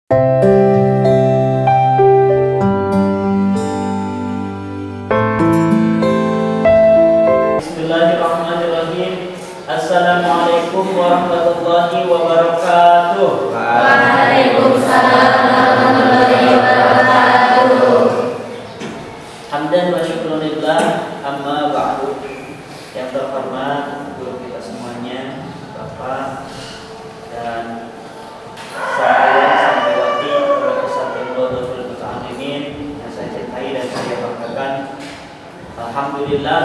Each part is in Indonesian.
Bismillahirrahmanirrahim. Assalamualaikum warahmatullahi wabarakatuh. Waalaikumsalam warahmatullahi wabarakatuh. Hamdan wa syukrulillah, amma ba'du. Yang terhormat guru kita semuanya, Bapak dan saya santriwati Pondok Pesantren Nurul Muta'allimin yang saya cintai dan saya banggakan. Alhamdulillah,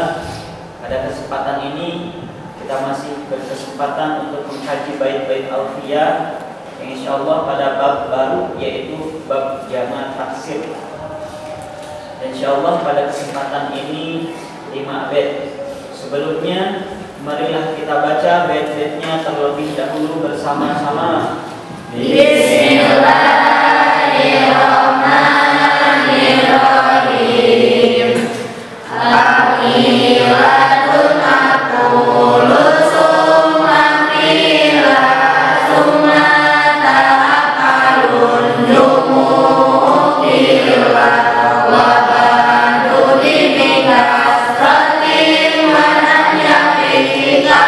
pada kesempatan ini kita masih berkesempatan untuk mengkaji bait-bait alfiyah yang insyaallah pada bab baru, yaitu bab jama' taksir. Dan insyaallah pada kesempatan ini 5 bait. Sebelumnya marilah kita baca bait-baitnya terlebih dahulu bersama-sama. Bismillahirrahmanirrahim. Aqilatun aqulu summa qila summa ta'aqalun jumu'ila wa badudi bikasratin wa nahyafiika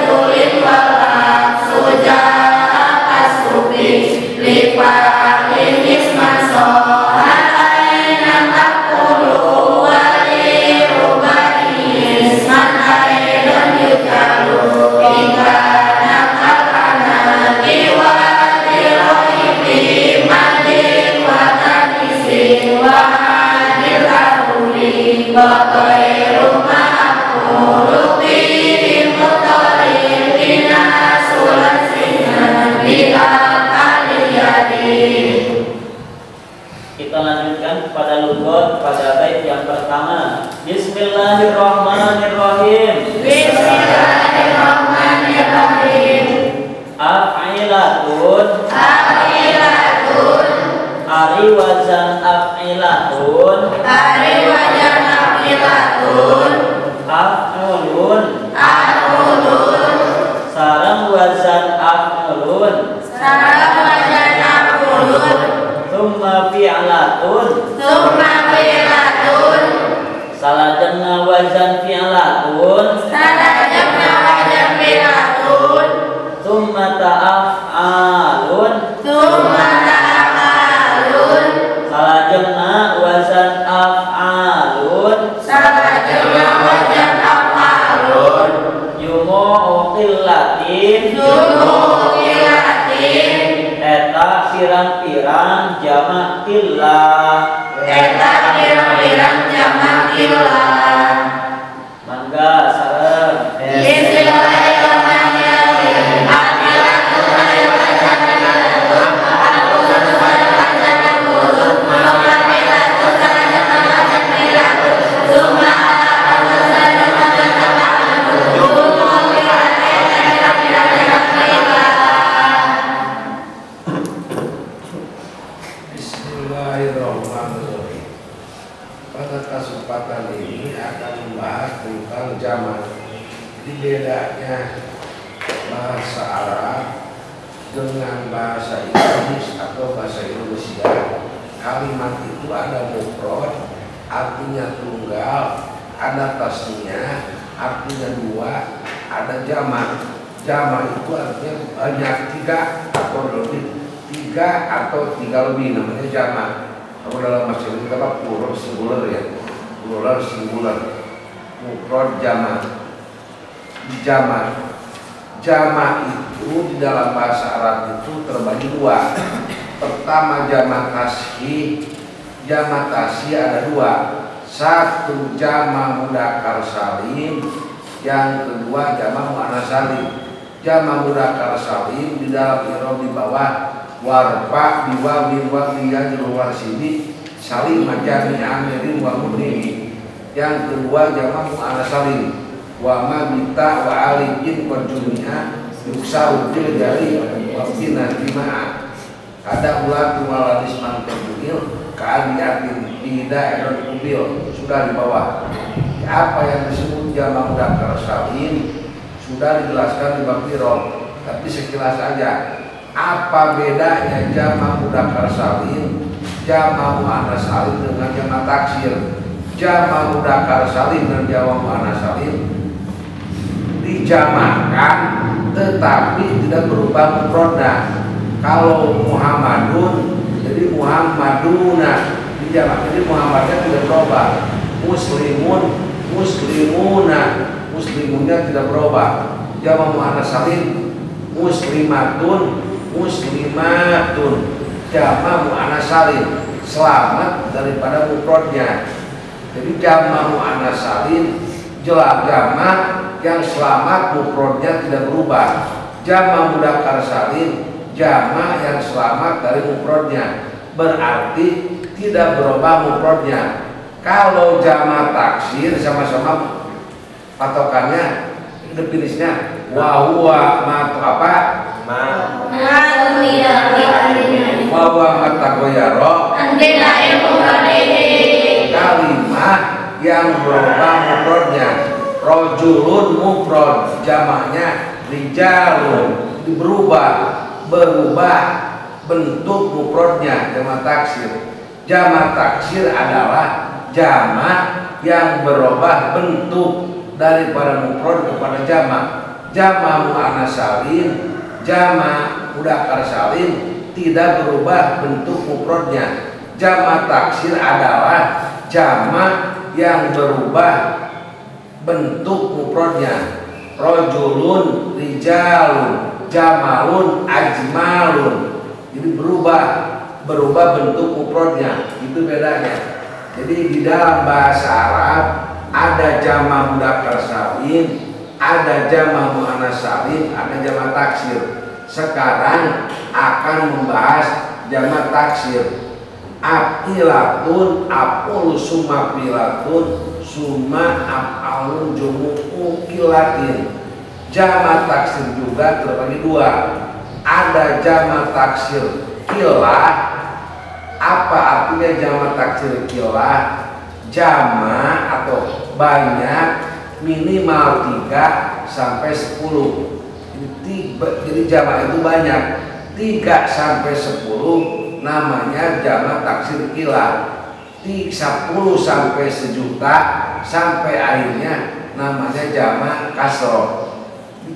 zulin walak suja'a kasubi lifa'in isman sohan ainan aqulu Kita lanjutkan pada lughat pada bait yang pertama. Bismillahirrahmanirrahim. Bismillahirrahmanirrahim. Af'ilatun. Aqilatun. Ari wazan af'ilatun. Ari wajan aqilatun. Af'ulun. Aqulun. Sarang wazan af'ulun. Sarang wajan aqulun. Tsumma fi'latun. Summa fi'latun. Salajengna wazan fi'latun. Salajengna wajan fi'latun. Tsumma ta'af'alun. Summa ta'aqalun. Salajengna wazan af'alun. Salajengna wajan af'alun. Yumu'u qillatin. Jumu'ilatin. Eta pirang-pirang jamak qillah. Eta pirang-pirang jamak qillah. Mangga sareng. Bismillahirrahmanirrahim. Aqilatun ari wajan aqilatun. Aqulun wajan aqulun. Summa fi'latun salajengna wajan fi'latun. Summa ta'aqalun salajengna wajan ta'aqalun. Jumu'ilatin eta pirang-pirang qillah. Bismillahirrahmanirrahim. Pada kesempatan ini akan membahas tentang jamak. Di bedanya bahasa Arab dengan bahasa Inggris atau bahasa Indonesia, kalimat itu ada mufrad, artinya tunggal, ada tasniyah, artinya dua, ada jamak. Jamak itu artinya banyak, 3 atau lebih. 3 atau 3 lebih namanya jamak. Kalau dalam bahasa Indonesia apa? Plural singular ya. Plural singular. Mufrad jamak. Jamak itu di dalam bahasa Arab itu terbagi 2. Pertama jamak tasghir. Jamak tasghir ada 2. Satu jamak mudzakkar salim, yang kedua jamak muannats salim. Jamak mudzakkar salim di dalam i'rab di bawah warfa biwawin wa biyadil warsidi salim majami amirin wa mudnimi. Yang kedua jamak muannats salim wa ma bita wa alifin wa jumia yuksau fil jari wa bina timaa. Ada ulatu waladis man kabunil ka'adiatin tidak erot kubil, sudah di bawah. Apa yang disebut jamak mudzakkar salim sudah dijelaskan di bab i'rab, tapi sekilas saja. Apa bedanya jamak mudzakkar salim, jamak muannats salim dengan jamak taksir? Jamak mudzakkar salim dan jamak muannats salim dijamakkan tetapi tidak berubah mufradnya. Kalau Muhammadun jadi Muhammaduna dijamak, jadi Muhammadnya tidak berubah. Muslimun, muslimuna, muslimunnya tidak berubah. Jamak muannats salim muslimatun, muslimatun. Jamak muannats salim selamat daripada mufradnya. Jadi jamak muannats salim jelas jamak yang selamat mufradnya tidak berubah. Jamak mudzakkar salim jamak yang selamat dari mufradnya, berarti tidak berubah mufradnya. Kalau jamak taksir sama-sama patokannya definisinya wa huwa ma apa? Wa huwa ma taghayyara kalimah yang berubah mufradnya. Rajulun mufrad jamaknya rijalun berubah bentuk mufradnya jamak taksir. Jamak taksir adalah jamak yang berubah bentuk daripada mufrad kepada jamak. Jamak muannats salim, jamak mudzakkar salim tidak berubah bentuk mufradnya. Jamak taksir adalah jamak yang berubah bentuk mufradnya. Rajulun rijalun, jamalun ajmalun. Jadi berubah bentuk mufradnya. Itu bedanya. Jadi di dalam bahasa Arab ada jamak mudzakkar salim, ada jamak muannats salim, ada jamak taksir. Sekarang akan membahas jamak taksir. Apilatun, apul summa pilatun, summa af'alun jumu'u kilatin. Jamak taksir juga terbagi dua. Ada jamak taksir kilah. Apa artinya jamak taksir kilah? Jamak atau banyak minimal 3 sampai 10. Jadi jamak itu banyak 3 sampai 10 namanya jamak taksir kilah. 10 sampai sejuta sampai akhirnya namanya jamak kasroh.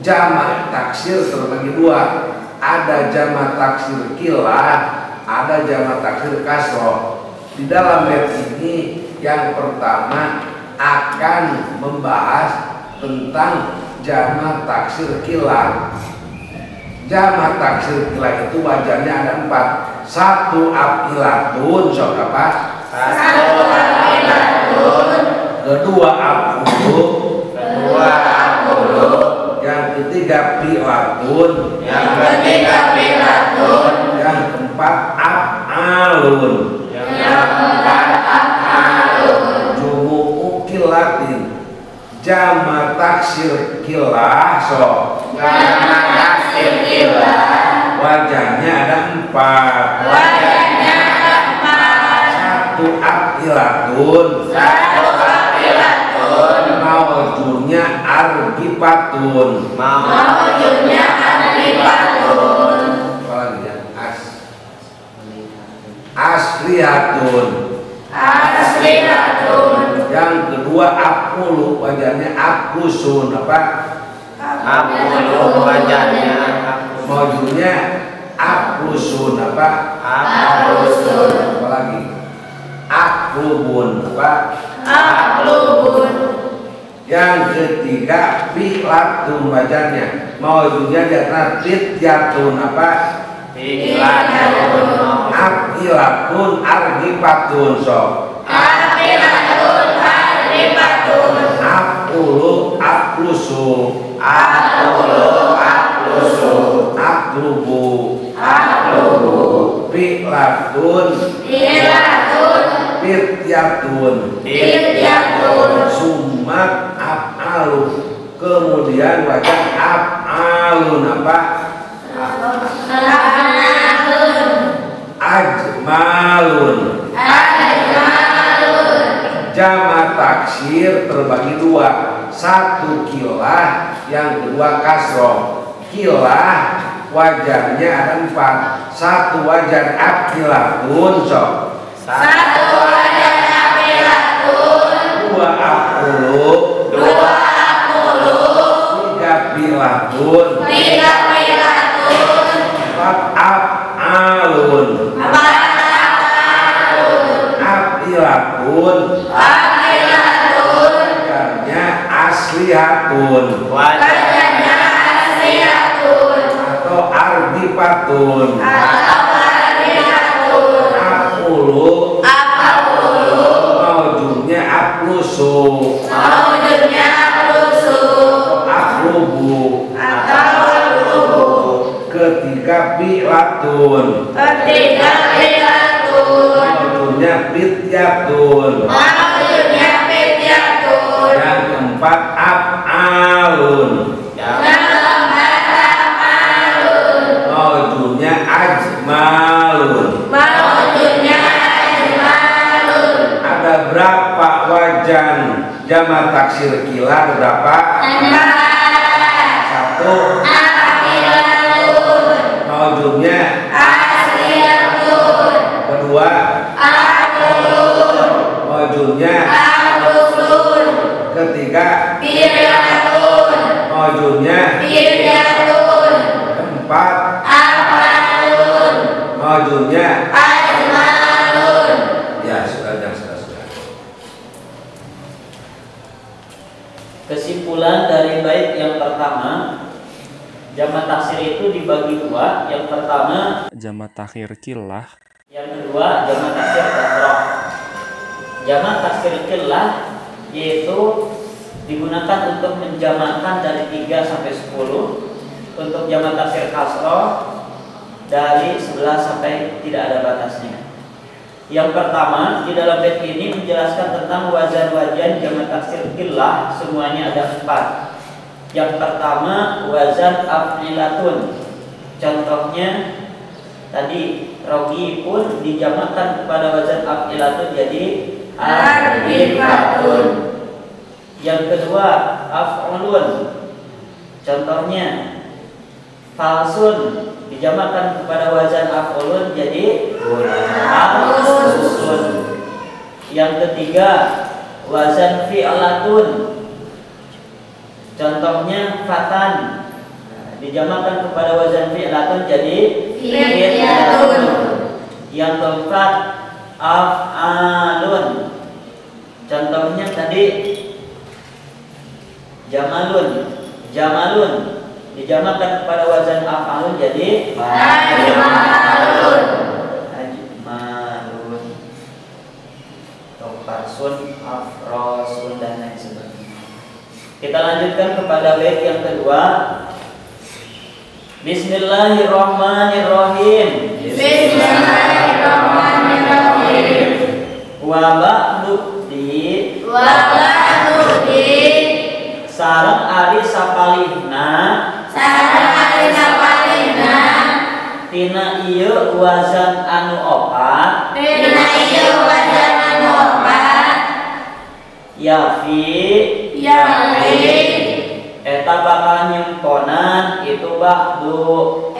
Jamak taksir terbagi dua. Ada jamak taksir kilah, ada jamak taksir kasroh. Di dalam bab ini yang pertama akan membahas tentang jamak taksir kilah. Jamak taksir kilah itu wajarnya ada 4. 1 apilatun, sok apa? 1 apilatun. 2 apulu. 2 apulu. Yang ketiga pilatun. Yang ketiga pilatun. Yang keempat af'alun. Yang keempat af'alun. Jumu'u kilatin. Jamak taksir kilah, sok. Jamak taksir kilah. Wajahnya ada 4. Wajahnya ada 4. 1 apilatun. 1 apilatun. Mawjudnya argipatun. Mawjudnya argipatun. Apa lagi ya? Aslihatun. Aslihatun. Yang kedua apulu, wajahnya aplusun. Apa? Apulu wajahnya. Mawjudnya aplusun. Apa? Aplusun. Apa lagi? Aklubun. Apa? Aklubun. Yang ketiga pilatun, wajahnya mawjudnya jatna fityatun. Apa? Pilatun. Apilatun argipatun, sok. Apilatun argipatun. Apulu aplusu. Apulu aplusu. Aklubu. Aklubu. Pilatun. Pilatun. Fityatun. Fityatun. Sumat af'alu. Kemudian wajah af'alun. Apa? Af'alun. Ajmalun. Ajmalun. Jamak taksir terbagi dua. 1 kilah, yang kedua kasroh. Kilah wajannya ada 4. 1 wajan aqilatun sok. 1 wajan aqilatun. 2 aqulu. 2 aqulu. 3 pilatun. 3 pilatun. 4 af'alun. 4 af'alun. Aqilatun. Aqilatun. Wajannya aslihatun. Wajannya aslihatun. Atau ardifatun. Atau ardifatun. Aqulu. Aqulu. Maujudnya aklusu. Maujudnya aklusu. Aklubu. Atau aklubu. Ketiga pilatun. Ketiga pilatun. Maujudnya pityatun. Maujudnya pityatun. Yang keempat af'alun. Yang keempat af'alun. Maujudnya ajmalun. Maujudnya ajmalun. Ada berapa wajan jamak taksir kila? Berapa? 1. Aqilatun. Maujudnya. Aslihatun. Kedua. Aqulun. Maujudnya. Aqulun. Ketiga. Pilatun. Maujudnya. Pilatun. Keempat. Af'alun. Maujudnya. Ajmalun. Ya sudah. Kesimpulan dari bait yang pertama, jamak taksir itu dibagi 2. Yang pertama jamak takhir kilah, yang kedua jamak taksir kasroh. Jamak taksir kilah yaitu digunakan untuk menjamakkan dari 3 sampai 10. Untuk jamak taksir kasroh dari 11 sampai tidak ada batasnya. Yang pertama, di dalam bait ini menjelaskan tentang wazan-wazan jamak taksir kilah, semuanya ada 4. Yang pertama wazan af'ilatun. Contohnya tadi rogi pun dijamakkan kepada wazan af'ilatun jadi ardifatun. Yang kedua af'ulun. Contohnya falsun dijamakkan kepada wazan af'ulun jadi al-usun. Yang ketiga wazan fi'latun. Contohnya fatan dijamakkan kepada wazan fi'latun jadi fi'latun. Yang keempat af'alun. Contohnya tadi jamalun dijamakkan kepada wazan af'alun jadi ajmalun. Toparsun, afrosun dan lain sebagainya. Kita lanjutkan kepada bait yang kedua. Bismillahirrahmanirrahim. Bismillahirrahmanirrahim. Wa ba'du di sareng ari sapalihna tina ieu wazan anu opat yafi eta bakal nyemponan itu ba'du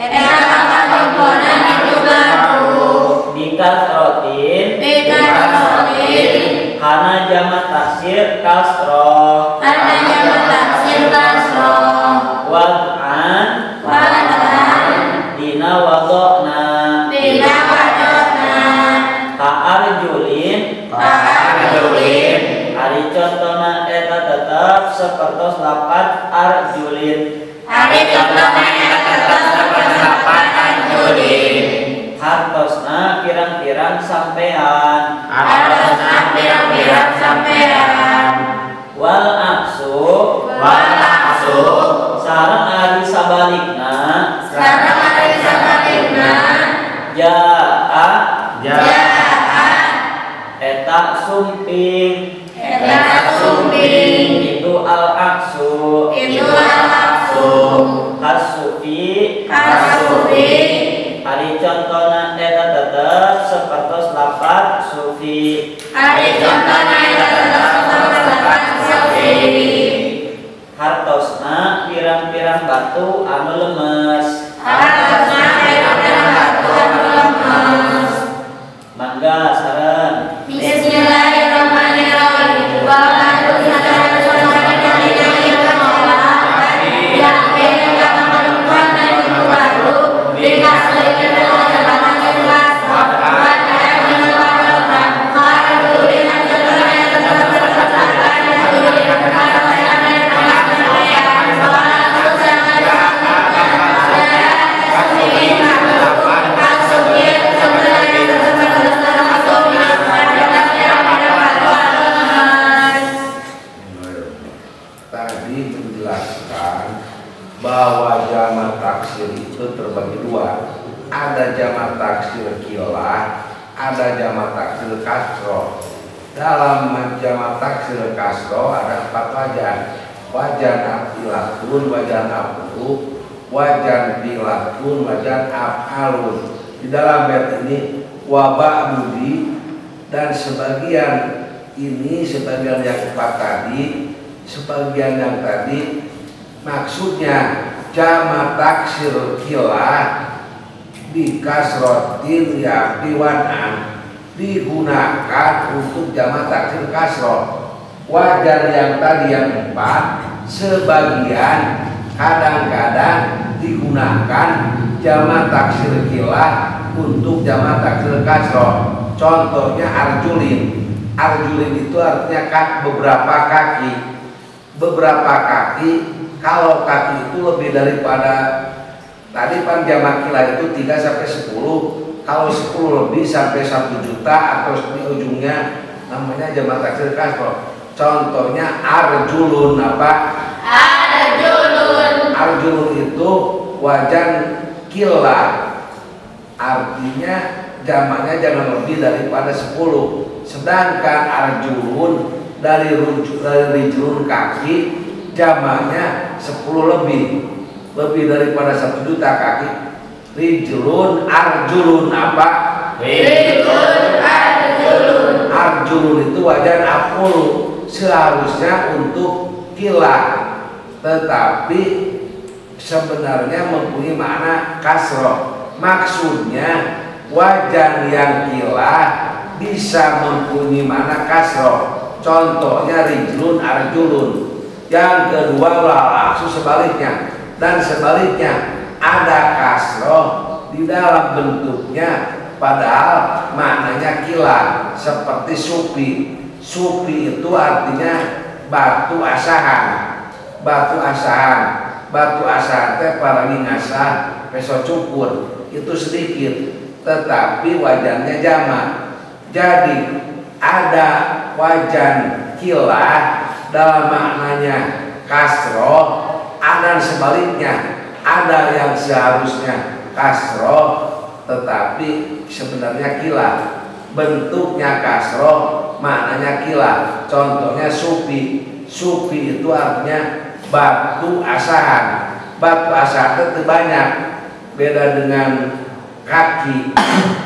dikasrotin karena jamak taksir kasroh wad'an dina wadokna ka'arjulin hari contohna eta tetap sepertos lapat arjulin hartosna pirang-pirang sampean wal aksu sareng ari sabalikna jaa eta sumping itu al aksu kasufi ari contona eta tetep sepertos lapat sufi hartosna pirang-pirang batu anu lemes Mangga saran. Bismillahirrahmanirrahim. Wa baru tadi menjelaskan bahwa jamak taksir itu terbagi dua. Ada jamak taksir kilah, ada jamak taksir kasroh. Dalam jamak taksir kasroh ada 4 wajan. Wajan afilatun, wajan af'ulu, wajan filatun, wajan af'alun. Di dalam bait ini wabak budi dan sebagian ini, sebagian yang 4 tadi, sebagian yang tadi maksudnya jamak taksir kilah di kasrotin ya diwanam digunakan untuk jamak taksir kasroh. Wajan yang tadi yang 4 sebagian kadang-kadang digunakan jamak taksir kilah untuk jamak taksir kasroh. Contohnya arjulin. Arjulin itu artinya beberapa kaki. Beberapa kaki, kalau kaki itu lebih daripada tadi pan jamak kilah itu 3 sampai 10. Kalau 10 lebih sampai 1 juta atau di ujungnya namanya jamak taksir kasroh. Contohnya arjulun apa? Arjulun. Arjulun itu wajan kilah. Artinya jamaknya jangan lebih daripada 10. Sedangkan arjulun dari rijlun kaki jamaknya 10 lebih daripada 1 juta kaki. Rijlun arjulun apa? Rijlun arjulun. Arjulun itu wajan af'ulu, seharusnya untuk kilah, tetapi sebenarnya mempunyai makna kasroh. Maksudnya wajan yang kilah bisa mempunyai makna kasroh. Contohnya rijlun arjulun. Yang kedua laksu sebaliknya. Dan sebaliknya ada kasroh di dalam bentuknya padahal maknanya kilah, seperti supi. Supi itu artinya batu asahan. Batu asahan. Batu asahan teh parangi ngasah peso cukur. Itu sedikit, tetapi wajannya jamak. Jadi ada wajan kilah dalam maknanya kasroh, ada sebaliknya, ada yang seharusnya kasroh tetapi sebenarnya kilah. Bentuknya kasroh, maknanya kilah. Contohnya supi. Supi itu artinya batu asahan. Batu asahan itu banyak, beda dengan kaki.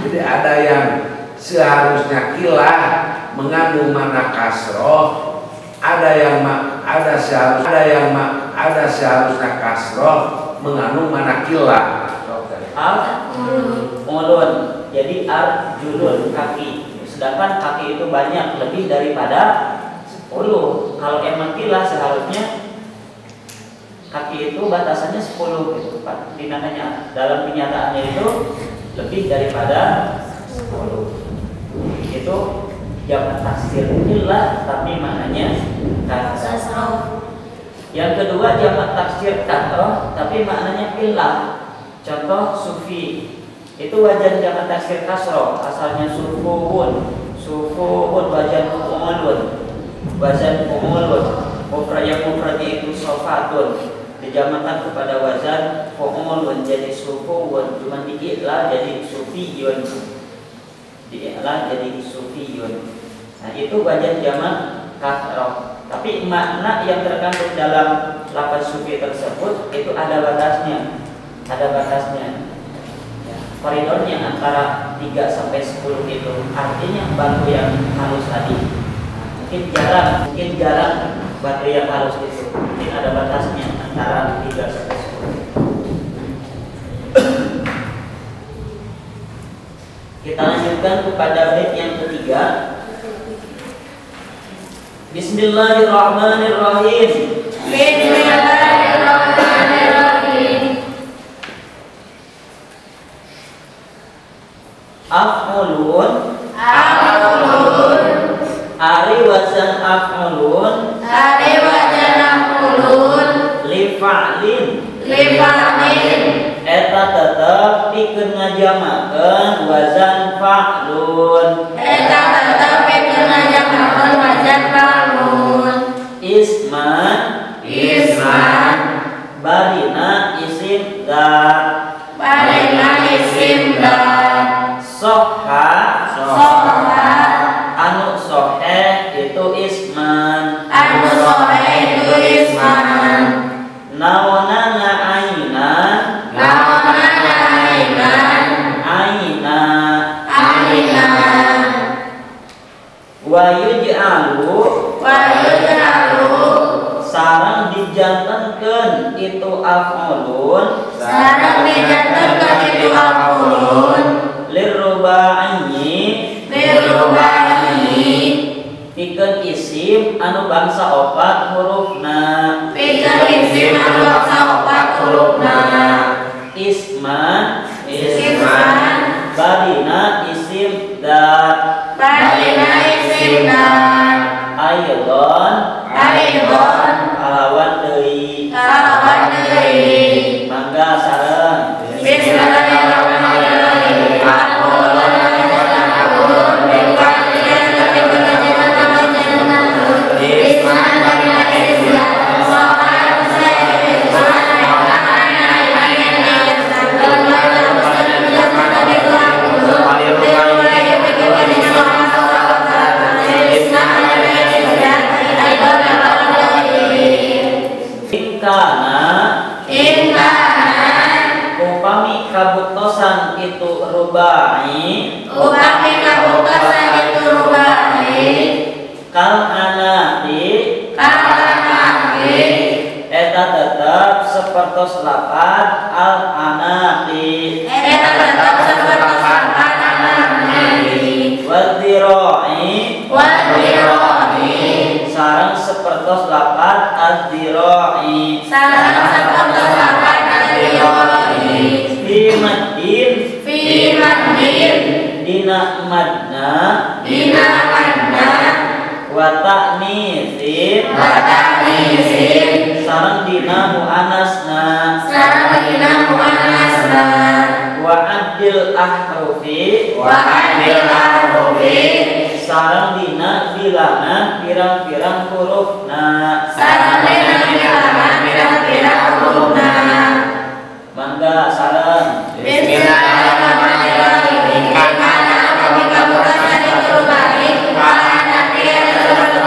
Jadi ada yang seharusnya kilah mengandung makna kasroh, ada seharusnya kasroh mengandung makna kilah. Ulun, jadi arjulun kaki. Sedangkan kaki itu banyak, lebih daripada 10. Kalau emang kilah seharusnya kaki itu batasannya 10 gitu Pak. Dalam kenyataannya itu lebih daripada 10. Itu jamak taksir kilah tapi maknanya kasroh. Yang kedua jamak taksir kasroh tapi maknanya kilah. Contoh sufi itu wajan jamak taksir kasroh, asalnya sufuun. Sufuun wajan umulun. Wajan umulun. Mufradnya itu sofatun. Dijamakan kepada wazan umulun jadi sufuun. Cuma diiklah jadi sufiyun. Diiklah jadi sufiyun. Nah itu wajan jamak kasroh. Tapi makna yang terkandung dalam lafaz sufi tersebut itu ada batasnya. Ada batasnya. Ya, koridornya antara 3 sampai 10 itu artinya batu yang halus tadi. Nah, mungkin jarang batu yang halus itu. Mungkin ada batasnya antara 3 sampai 10. Kita lanjutkan kepada bait yang ketiga. Bismillahirrahmanirrahim. Bismillahirrahmanirrahim. Af'ulun. Af'ulun. Ari wazan af'ulun. Ari wazan af'ulun. Li fa'lin. Li fa'lin. Eta tetep pikeun ngajamakeun wazan fa'lun. Eta tetep pikeun ngajamakeun wazan fa'lun. Isman. Isman. Barina isim dzat. Barina isim dzat. Soha. Soha. Anu soheh itu isman. Anu soheh itu isman. Naonana ainan. Naonana ainan. Aina. Aina. Wa yuj'alu. Wa yuj'alu. Sareng dijantenkeun itu af'ulun. Sareng dijantenkeun itu af'ulun. Lirruba'i. Lirruba'i. Pikeun isim anu bangsa opat hurufna. Pikeun isim anu bangsa opat hurufna. Isman. Isman. Barina isim dzat. Barina isim dzat. Aidon. Aidon. Kalawan deui. Kalawan deui. Mangga sareng. Bismillahirrahmanirrahim. Upami kabutosan itu rubai. Upami kabutosan itu rubai. Kal anati. Eta tetap sepertos lapat al anati. Eta tetap sepertos lapat anati. Waddiroi. Sarang sepertos lapat ad-diroi. Sarang sepertos lapat ad-diroi. Fi maddin. Dina madna. Wa ta'nitsin. Sarang dina mu'anasna. Wa adil ahrufi. Sarang dina bilangan pirang-pirang hurufna. Mangga sareng. Bismillahirrahmanirrahim. Karena kami kabupaten itu rubai. Karena dia tersebut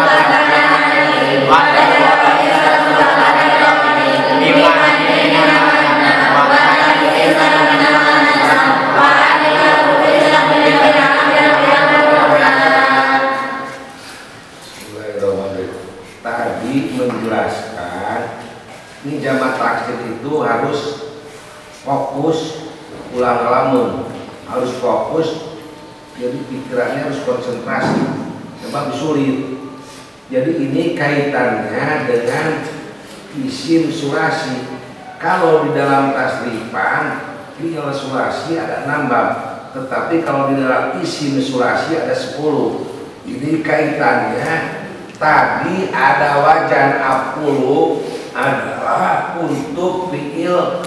tadi menjelaskan ini jamak taksir itu harus fokus ulang lamun, harus fokus, jadi pikirannya harus konsentrasi, sebab sulit. Jadi ini kaitannya dengan isim surasi. Kalau di dalam tasrifan fi'il surasi ada 6, tetapi kalau di dalam isim surasi ada 10. Ini kaitannya tadi ada wajan af'ulu adalah untuk fi'il,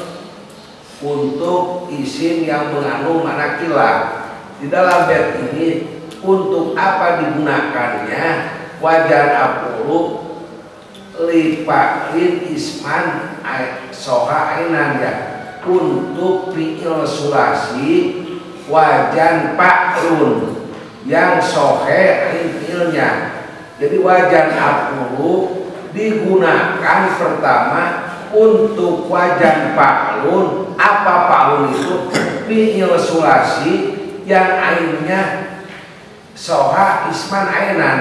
untuk isim yang mengandung manakilah. Di dalam bait ini untuk apa digunakannya wajan af'ulu li fa'lin isman soha ainan, ya, untuk fi'il surasi wajan fa'lun yang sohe ain fi'ilnya. Jadi wajan af'ulu digunakan pertama untuk wajan fa'lun. Apa fa'lun itu? Fi'il surasi yang ainnya soha isman ainan,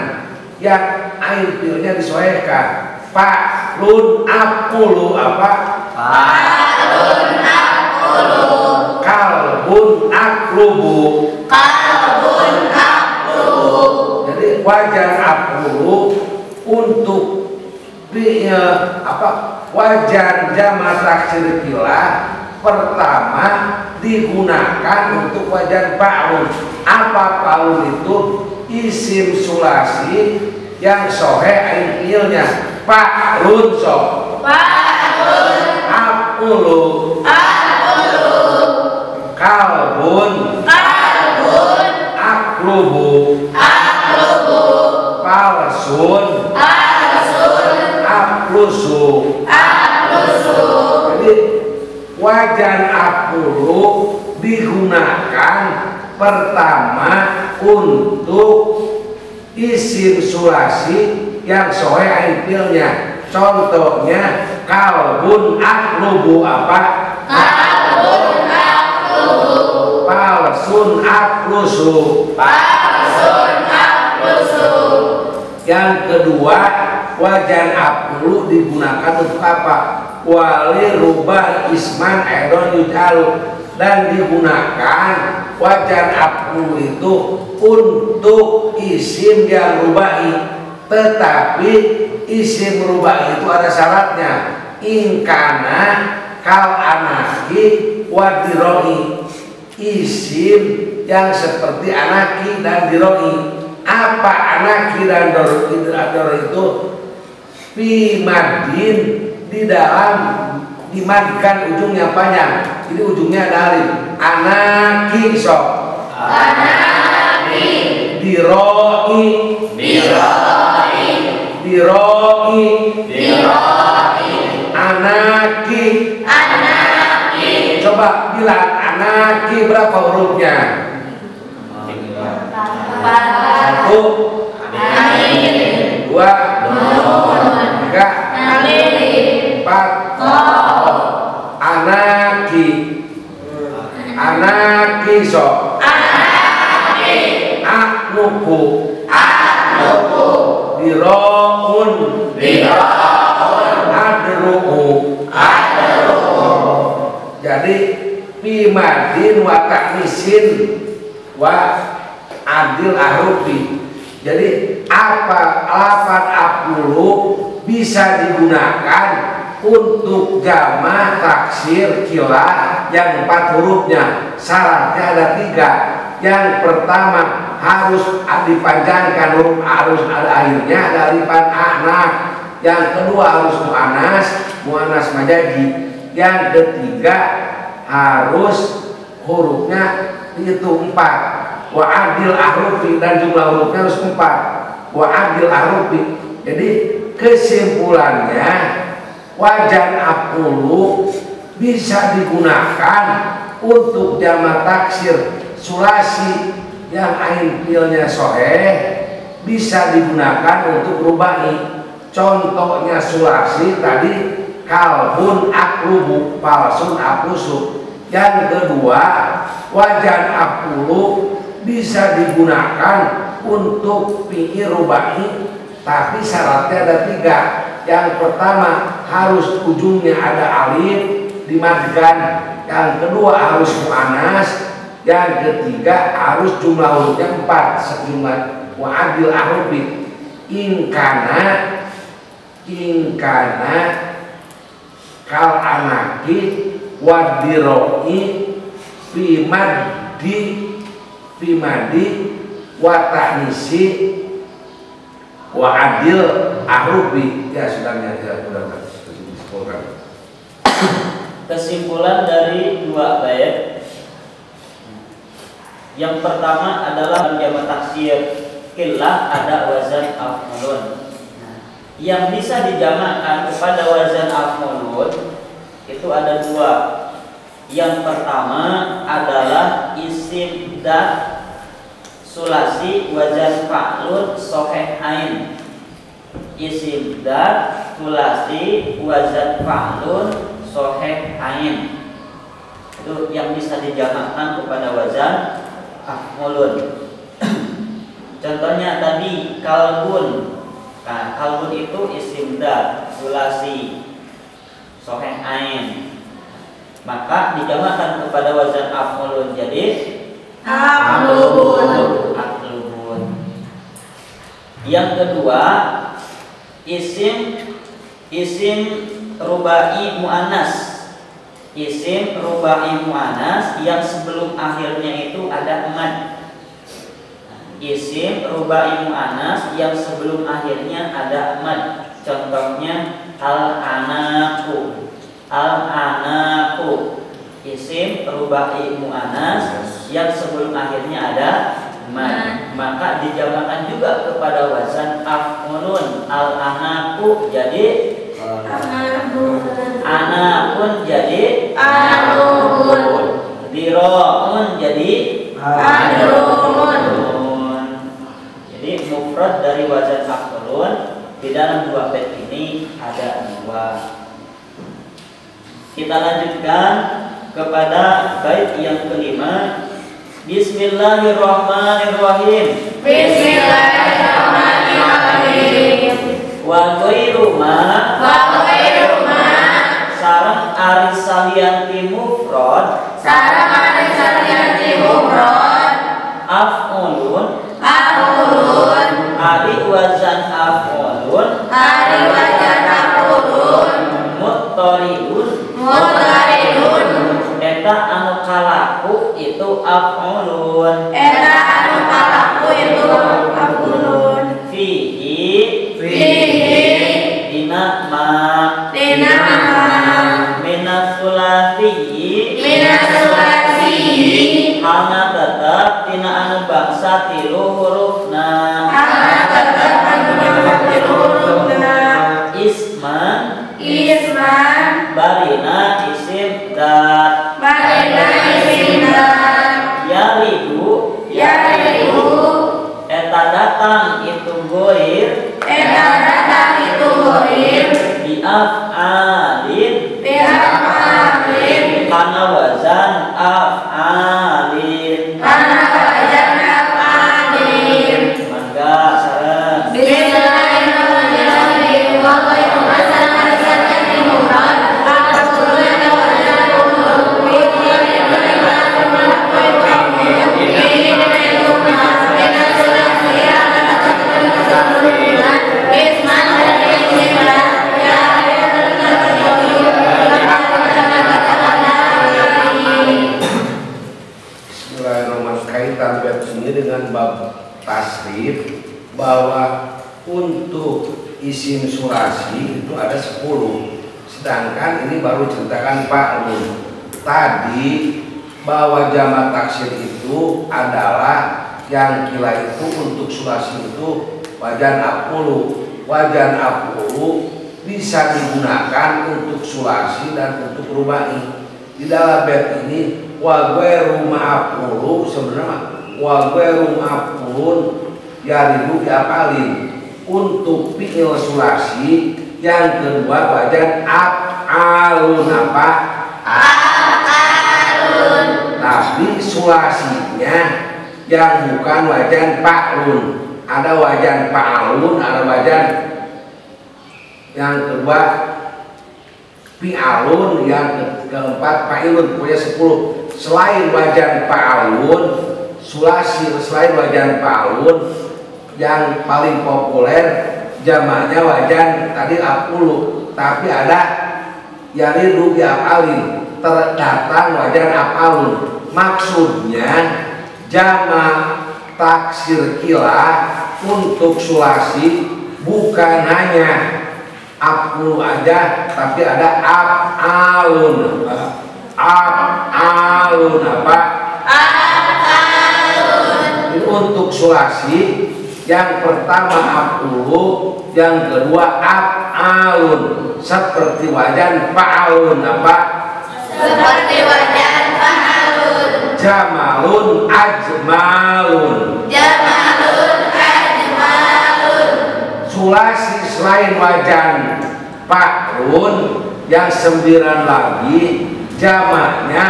yang ain fi'ilnya disohekan. Fa'lun af'ulu apa? Fa'lun af'ulu. Kalbun aklubu. Jadi wajan aklubu untuk wajan jamak taksir kilah pertama digunakan untuk wajan fa'lun. Apa fa'lun itu? Isim sulasi yang sohe ain fiilnya fa'lun sok. Akulu. Kalbun. Aklubu. Palsun. Aklusu. Jadi wajan akulu digunakan pertama untuk isim sulasi yang sohe ain fiilnya. Contohnya kalbun aklubu apa? Palsun aklusu. Yang kedua, wajan akulu digunakan untuk apa? Wali rubah isman edon yujalu, dan digunakan wajan akulu itu untuk isim yang rubai. Tetapi isim rubai itu ada syaratnya. Ingkana kal anaki wadiroi, isim yang seperti anaki dan diroi. Apa anaki dan diroi itu? Pimadin, di dalam dimadkan ujungnya panjang, jadi ujungnya ada alif. Anaki sok. Anaki. Diroi. Anaki. Coba bilang anaki berapa hurufnya? 1, 2, 3, 4. Anaki sok. Aknuku. Diroun. Adru'u. Jadi pimadin wa taknisin wa adil ahrufi. Jadi apa lafaz akulu bisa digunakan untuk jamak taksir kilah yang 4 hurufnya. Syaratnya ada 3. Yang pertama harus dipanjangkan huruf, harus ada akhirnya, ada alifan anak. Yang kedua harus muannas majazi. Yang ketiga harus hurufnya itu 4. Wa adil ahrufi, dan jumlah hurufnya harus 4. Wa adil ahrufi. Jadi kesimpulannya wajan akulu bisa digunakan untuk jamak taksir sulasi yang ain fiilnya soheh, bisa digunakan untuk rubai. Contohnya sulasi tadi kalbun aklubu, palsun aklusu. Yang kedua wajan akulu bisa digunakan untuk fi'il rubai, tapi syaratnya ada 3. Yang pertama harus ujungnya ada alif dimadkan. Yang kedua harus muannas. Yang ketiga harus jumlah hurufnya 4 sejumlah wa adil ahrufi. Ingkana kal anaki wadiroi pimadi wa ta'nisi wa adil ahrufi. Ya sudah disebutkan. Kesimpulan dari 2 bait. Yang pertama adalah jamak taksir kilah ada wazan af'ulun. Yang bisa dijamakkan kepada wazan af'ulun itu ada 2. Yang pertama adalah isim dat sulasi wazan fa'lun soheh ain. Isim dat sulasi wazan fa'lun soheh ain. Itu yang bisa dijamakkan kepada wazan af'ulun. Contohnya tadi kalbun. Nah, kalbun itu isim dat sulasi soheh ain. maka dijamakkan kepada wazan af'ulun jadi Aqlubun. aqlubun. Yang kedua, isim rubai muannas. Isim rubai muannas yang sebelum akhirnya itu ada mad. Isim rubai muannas yang sebelum akhirnya ada mad. Contohnya al-anaku. Al-anaku. Isim rubai muannas yang sebelum akhirnya ada mad, maka dijamakkan juga kepada wazan af'ulun. Al-anaku jadi anakun jadi Anubun. diro'un jadi Adrumun. Jadi mufrad dari wazan af'ulun di dalam dua bait ini ada dua. Kita lanjutkan kepada bait yang kelima. Bismillahirrahmanirrahim. Bismillahirrahmanirrahim. Wa ghairu ma Wa ghairu ma sareng ari salianti mufrad sareng ari salianti mufrad af'ulun aqulun ari wazan af'ulun ari wazan aqulun muttaridun mutaridun eta anu kalaku itu af'ulun eta anu kalaku itu aqulun fihi fihi dina ma dina minas sulasi minas sulasi hana tetap tina anu bangsa tilu hurufna ana tetep anu hurufna isman isman barina isim dat barina isimna yaridu eta datang itu goir eta datang itu goir biaf'alin bi'af'alin kana wazan af'alin kana wazan af'alin mangga sareng Bismillahirrahmanirrahim wa ghairu ma sareng ari salianti mufrad aqulun eta wazan aqulun Bismillahirrahmanirrahim. Kaitan bab ini dengan bab tasrif bahwa untuk isim surasi itu ada 10, sedangkan ini baru ceritakan Pak Lun tadi bahwa jamak taksir itu adalah yang kila itu untuk surasi itu wajan apulu. Wajan apulu bisa digunakan untuk surasi dan untuk rubai. Di dalam bab ini wa ghairu ma'apulu sebenarnya wa ghairu ma'apulun yaridu diapalin untuk fi'il surasi. Yang kedua wajan af'alun apa? Af'alun. Tapi surasinya yang bukan wajan fa'lun. Ada wajan fa'alun, ada wajan yang kedua fi'alun, yang keempat fa'ilun, punya 10. Selain wajan fa'alun, surasi selain wajan fa'alun yang paling populer jamaknya wajan tadi af'ulu, tapi ada yaridu bi'af'alin, terdatang wajan af'alun. Maksudnya jamak taksir kila untuk surasi bukan hanya af'ulu aja, tapi ada af'alun. Af'alun apa? Af'alun. Ini untuk surasi yang pertama af'ulu, yang kedua af'alun, seperti wajan fa'alun apa? Seperti wajan fa'alun. Jamalun ajmalun. Jamalun ajmalun. Surasi selain wajan fa'lun yang 9 lagi jamaknya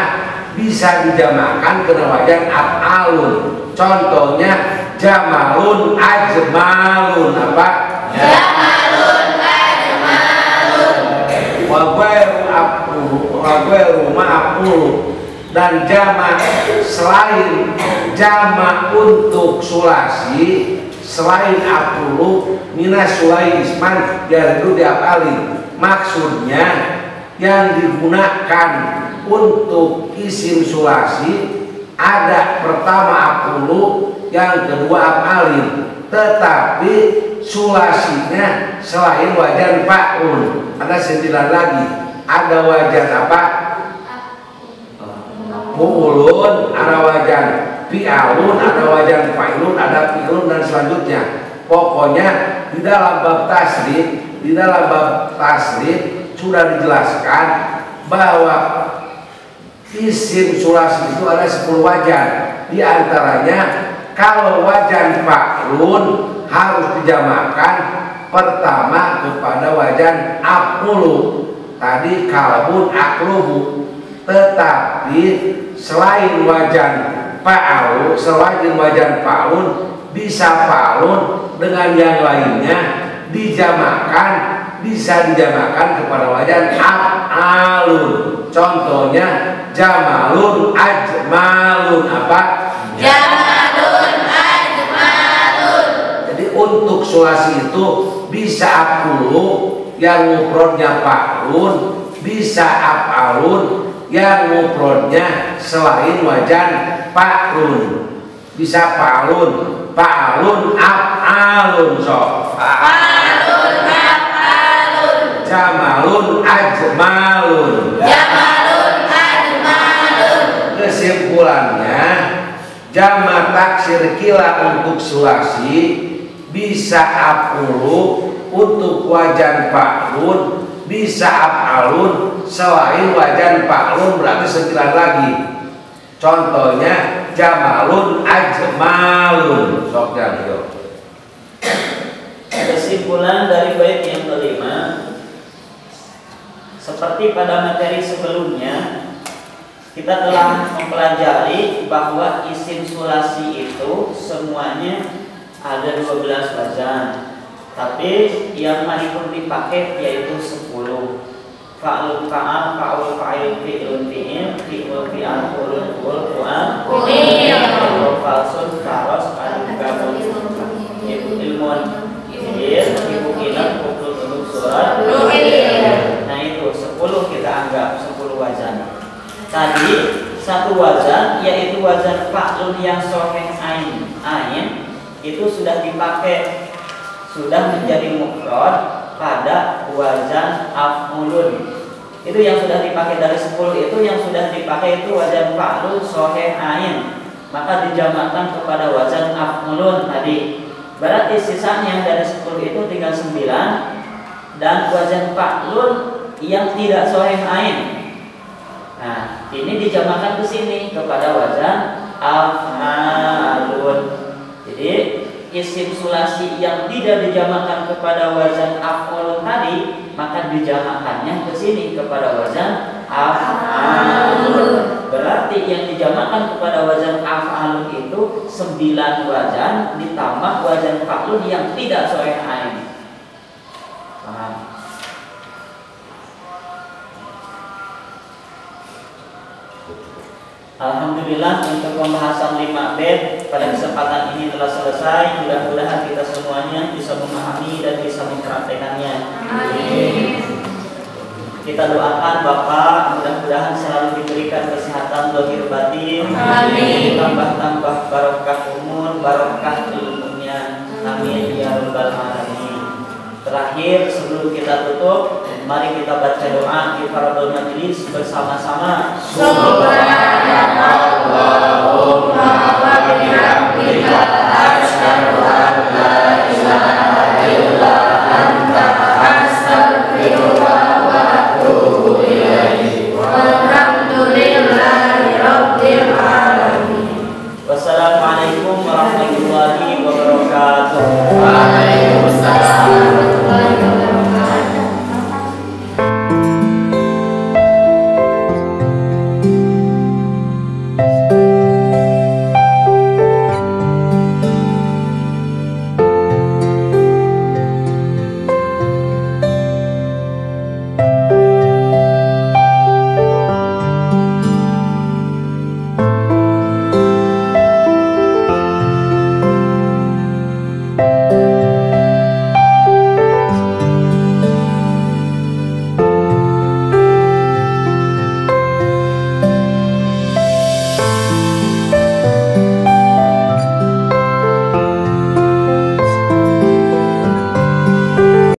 bisa dijamakkan ke wajan af'alun. Contohnya jamalun ajmalun apa? Jamalun ajmalun. Wa ghairu af'ulu wa wagweru ma'apulu, dan jamak selain jamak untuk sulasi selain apulu minas sulai isman yaitu diapali. Maksudnya yang digunakan untuk isim sulasi ada pertama apulu, yang kedua apalin, tetapi sulasinya selain wajan fa'un ada 9 lagi. Ada wajan apa? Fu'ulun, ada wajan fi'alun, ada wajan fa'ilun, ada fi'lun, dan selanjutnya. Pokoknya di dalam bab tasrif sudah dijelaskan bahwa isim sulasi itu ada 10 wajan. Di antaranya kalau wajan fa'lun harus dijamakkan pertama kepada wajan af'ulu. Tadi kalbun aklubu. Tetapi selain wajan fa'alu, selain wajan fa'lun, bisa fa'lun dengan yang lainnya dijamakkan, bisa dijamakkan kepada wajan af'alun. Contohnya jamalun ajmalun apa? Jamalun ajmalun. Jadi untuk sulasi itu bisa af'ulu yang mufradnya fa'lun, bisa af'alun yang mufradnya selain wajan fa'lun. Bisa fa'lun, fa'lun af'alun, so Fa'alun af'alun. jamalun ajmalun. Jamalun ajmalun. Kesimpulannya jamak taksir kila untuk sulasi bisa af'ulu untuk wajan fa'lun, bisa af'alun selain wajan fa'lun, berarti 9 lagi. Contohnya jamalun ajmalun. Sok jangan. Kesimpulan dari bait yang kelima, seperti pada materi sebelumnya kita telah mempelajari bahwa isim sulasi itu semuanya ada 12 wajan. Tapi yang paling dipakai yaitu 10. Fa'lun fa'al, fa'ul fa'il, fi'lun fi'il, fi'ul fi'al, fa'ulun fa'ul, fu'al fu'il, falsun faros, fa'lun gabun, ilmun fi'il, ibu ilan, kuklun uluk surat. Nah itu 10 kita anggap 10 wajan. Tadi satu wajan yaitu wajan fa'lun yang soheng ain itu sudah dipakai, sudah menjadi mufrad pada wajan af'ulun. Itu yang sudah dipakai dari 10 itu, yang sudah dipakai itu wajan fa'lun soheh ain, maka dijamakkan kepada wajan af'ulun tadi. Berarti sisanya dari 10 itu tinggal 9 dan wajan fa'lun yang tidak soheh ain. Nah, ini dijamakkan ke sini kepada wajan af'alun. Jadi isim sulasi yang tidak dijamakkan kepada wajan af'alun tadi, maka dijamakkannya ke sini kepada wajan af'alun. Berarti yang dijamakkan kepada wajan af'alun itu 9 wajan ditambah wajan fa'lun yang tidak soheh ain. Paham? Alhamdulillah untuk pembahasan 5 bait pada kesempatan ini telah selesai. Mudah-mudahan kita semuanya bisa memahami dan bisa mempraktekannya. Amin. Kita doakan Bapak mudah-mudahan selalu diberikan kesehatan zahir batin. Amin. Tambah-tambah barokah umur, barokah ilmunya. Amin ya rabbal alamin. Terakhir sebelum kita tutup, mari kita baca doa kifaratul majlis bersama-sama. Subhanallahumma wa bihamdihi.